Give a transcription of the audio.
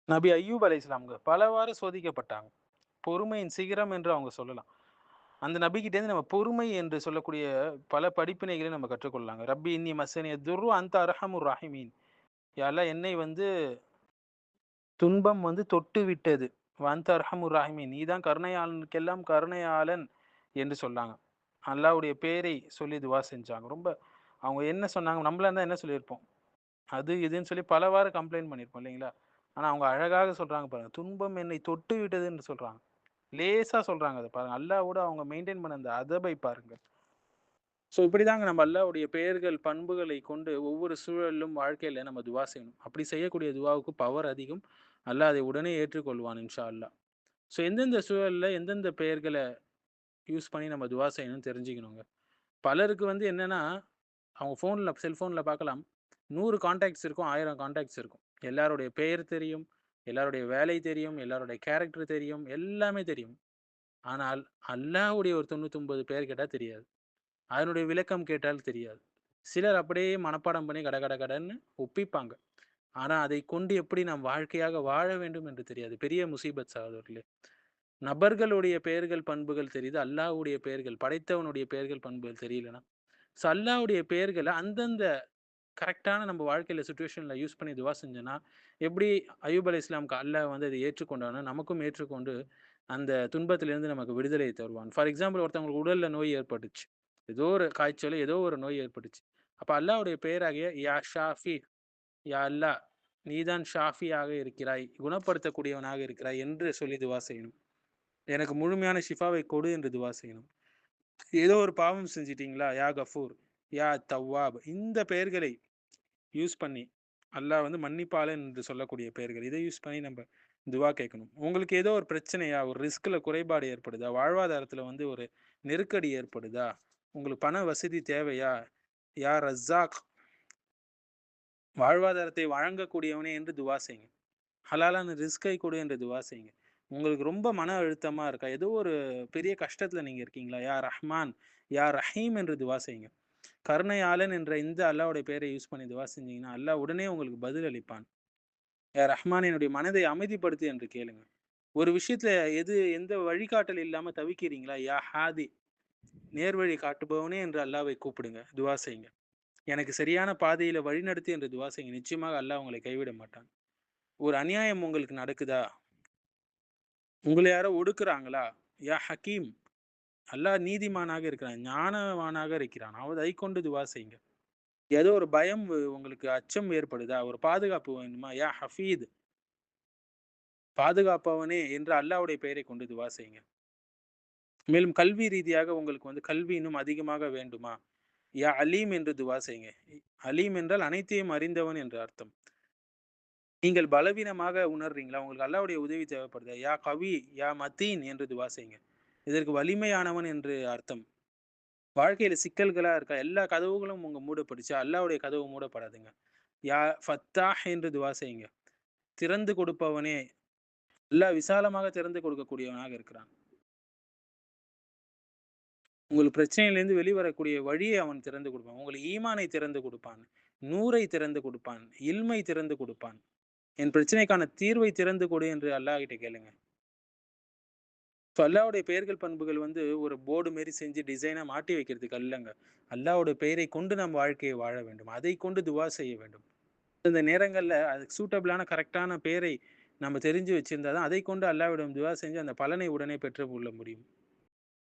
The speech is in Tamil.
நபி அய்யூப் அலைஹிஸ்ஸலாம்ங்க பலவாறு சோதிக்கப்பட்டாங்க. பொறுமையின் சிகரம் என்று அவங்க சொல்லலாம். அந்த நபிகிட்டேருந்து நம்ம பொறுமை என்று சொல்லக்கூடிய பல படிப்பினைகளை நம்ம கற்றுக்கொள்ளலாங்க. ரப்பி இன்னி மஸ்ஸனிய துர்ரு அன்த அர்ஹமுர் ராஹிமீன். யா அல்லாஹ் என்னை வந்து துன்பம் வந்து தொட்டு விட்டது. வஅன்த அர்ஹமுர் ராஹிமீன். நீ தான் கருணையாளனுக்கெல்லாம் கருணையாளன் என்று சொன்னாங்க. அல்லாஹ்வுடைய பெயரை சொல்லி துவா செஞ்சாங்க. ரொம்ப அவங்க என்ன சொன்னாங்க, நம்மளா இருந்தா என்ன சொல்லியிருப்போம்? அது இதுன்னு சொல்லி பலவாறு கம்ப்ளைண்ட் பண்ணியிருப்போம் இல்லைங்களா? ஆனா அவங்க அழகாக சொல்றாங்க பாருங்க. துன்பம் என்னை தொட்டு விட்டது என்று சொல்றாங்க. லேசா சொல்றாங்க அத பாருங்க. அல்லாஹ்வோட அவங்க மெயின்டெயின் பண்ண அந்த அதபை பாருங்க. ஸோ இப்படிதாங்க நம்ம அல்லாஹ்வுடைய பெயர்கள், பண்புகளை கொண்டு ஒவ்வொரு சூழலிலும் வாழ்க்கையில நம்ம துவா செய்யணும். அப்படி செய்யக்கூடிய துவாவுக்கு பவர் அதிகம். அல்லாஹ் அதை உடனே ஏற்றுக்கொள்வான் இன்ஷா அல்லாஹ். ஸோ எந்தெந்த சூழல்ல எந்தெந்த பெயர்கள யூஸ் பண்ணி நம்ம துவா செய்யணும்னு தெரிஞ்சுக்கணுங்க. பலருக்கு வந்து என்னன்னா, அவங்க செல்ஃபோன்ல பார்க்கலாம். 100 கான்டாக்ட்ஸ் இருக்கும், 1000 கான்டாக்ட்ஸ் இருக்கும். எல்லாருடைய பெயர் தெரியும், எல்லாருடைய வேலை தெரியும், எல்லாருடைய கேரக்டர் தெரியும், எல்லாமே தெரியும். ஆனால் அல்லாஹ்வுடைய ஒரு 99 பெயர் கேட்டா தெரியாது. அதனுடைய விளக்கம் கேட்டால் தெரியாது. சிலர் அப்படியே மனப்பாடம் பண்ணி கட கட கடன்னு ஒப்பிப்பாங்க. ஆனா அதைக் கொண்டு எப்படி நாம் வாழ்க்கையாக வாழ வேண்டும் என்று தெரியாது. பெரிய முசீபத் சகோதரர்களே! நபர்களுடைய பெயர்கள், பண்புகள் தெரியுது. அல்லாஹ்வுடைய பெயர்கள், படைத்தவனுடைய பெயர்கள், பண்புகள் தெரியலனா, ஸோ அல்லாஹ்வுடைய பெயர்கள அந்தந்த கரெக்ட்டான நம்ம வாழ்க்கையில சிச்சுவேஷன்ல யூஸ் பண்ணி துவா செஞ்சோன்னா, எப்படி அய்யூப் அலைஹிஸ்ஸலாம்க்கு அல்லாஹ் வந்து அதை ஏற்றுக்கொண்டானோ, நமக்கும் ஏற்றுக்கொண்டு அந்த துன்பத்திலிருந்து நமக்கு விடுதலை தருவான். ஃபார் எக்ஸாம்பிள் ஒருத்தவங்களுக்கு உடல்ல நோய் ஏற்பட்டுச்சு. ஏதோ ஒரு காய்ச்சலோ, ஏதோ ஒரு நோய் ஏற்பட்டுச்சு. அப்ப அல்லாஹ்வுடைய பெயராகிய யா ஷாஃபி, யா அல்லாஹ் நீதான் ஷாஃபியாக இருக்கிறாய், குணப்படுத்தக்கூடியவனாக இருக்கிறாய் என்று சொல்லி துவா செய்யணும். எனக்கு முழுமையான ஷிஃபாவை கொடு என்று துவா செய்யணும். ஏதோ ஒரு பாவம் செஞ்சுட்டீங்களா? யா கஃபூர், யா தவ்வாப் இந்த பெயர்களை யூஸ் பண்ணி, அல்லாஹ் வந்து மன்னிப்பாளன் என்று சொல்லக்கூடிய பெயர்கள். இதை யூஸ் பண்ணி நம்ப துவா கேட்கணும். உங்களுக்கு ஏதோ ஒரு பிரச்சனையா, ஒரு ரிஸ்க்ல குறைபாடு ஏற்படுதா? வாழ்வாதாரத்தில வந்து ஒரு நெருக்கடி ஏற்படுதா? உங்களுக்கு பண வசதி தேவையா? யா ரஸ்ஸாக் வாழ்வாதாரத்தை வழங்கக்கூடியவனே என்று துவா செய்யுங்க. ஹலாலான ரிஸ்கை கொடு என்று துவா செய்யுங்க. உங்களுக்கு ரொம்ப மன அழுத்தமா இருக்கா? ஏதோ ஒரு பெரிய கஷ்டத்தில நீங்க இருக்கீங்களா? யா ரஹ்மான், யா ரஹீம் என்று துவா செய்யுங்க. கருணையாளன் என்ற இந்த அல்லாஹ்வுடைய பெயரை யூஸ் பண்ணி துவா செஞ்சீங்கன்னா, அல்லாஹ் உடனே உங்களுக்கு பதில் அளிப்பான். யா ரஹ்மான் என்னுடைய மனதை அமைதிப்படுத்து என்று கேளுங்க. ஒரு விஷயத்துல எந்த வழிகாட்டல் இல்லாம தவிக்கிறீங்களா? யா ஹாதி நேர்வழி காட்டுபவனே என்று அல்லாஹ்வை கூப்பிடுங்க. துவா செய்யுங்க. எனக்கு சரியான பாதையில வழிநடத்து என்று துவா செய்யுங்க. நிச்சயமாக அல்லாஹ் உங்களை கைவிட மாட்டான். ஒரு அநியாயம் உங்களுக்கு நடக்குதா? உங்கள யாரோ ஒடுக்குறாங்களா? யா ஹக்கீம் அல்லாஹ் நீதிமானாக இருக்கிறான். ஞானவானாக இருக்கிறான். அதை கொண்டு துவா செய்யுங்க. ஏதோ ஒரு பயம் உங்களுக்கு அச்சம் ஏற்படுதா? ஒரு பாதுகாப்பு வேணுமா? யா ஹஃபீத் பாதுகாப்பவனே என்று அல்லாஹ்வுடைய பெயரை கொண்டு துவா செய்யுங்க. மேலும் கல்வி ரீதியாக உங்களுக்கு வந்து கல்வி இன்னும் அதிகமாக வேண்டுமா? யா அலீம் என்று துவா செய்யுங்க. அலீம் என்றால் அனைத்தையும் அறிந்தவன் என்று அர்த்தம். நீங்கள் பலவீனமாக உணர்றீங்களா? உங்களுக்கு அல்லாஹ்வுடைய உதவி தேவைப்படுதா? யா கவி, யா மத்தீன் என்று துவா செய்யுங்க. இதற்கு வலிமையானவன் என்று அர்த்தம். வாழ்க்கையில சிக்கல்களா இருக்கா? எல்லா கதவுகளும் மூடப்பட்டுச்சா? அல்லாஹ்வுடைய கதவு மூடப்படாதுங்க. யா ஃபத்தாஹ் என்று துவா செய்யுங்க. திறந்து கொடுப்பவனே, அல்லாஹ் விசாலமாக திறந்து கொடுக்கக்கூடியவனாக இருக்கிறான். உங்கள் பிரச்சனையிலிருந்து வெளிவரக்கூடிய வழியை அவன் திறந்து கொடுப்பான். உங்களுக்கு ஈமானை திறந்து கொடுப்பான். நூரை திறந்து கொடுப்பான். இல்மை திறந்து கொடுப்பான். என் பிரச்சனைக்கான தீர்வை திறந்து கொடு என்று அல்லாஹ்கிட்ட கேளுங்க. ஸோ அல்லாஹ்வுடைய பெயர்கள், பண்புகள் வந்து ஒரு போர்டு மாரி செஞ்சு டிசைனா மாட்டி வைக்கிறதுக்கு அல்லங்க. அல்லாஹ்வுடைய பெயரை கொண்டு நம் வாழ்க்கையை வாழ வேண்டும். அதைக் கொண்டு துவா செய்ய வேண்டும். இந்த நேரங்கள்ல அதுக்கு சூட்டபிளான கரெக்ட்டான பெயரை நம்ம தெரிஞ்சு வச்சிருந்தா தான், அதைக் கொண்டு அல்லாஹ்விடம் துவா செஞ்சு அந்த பலனை உடனே பெற்றுக் கொள்ள முடியும்.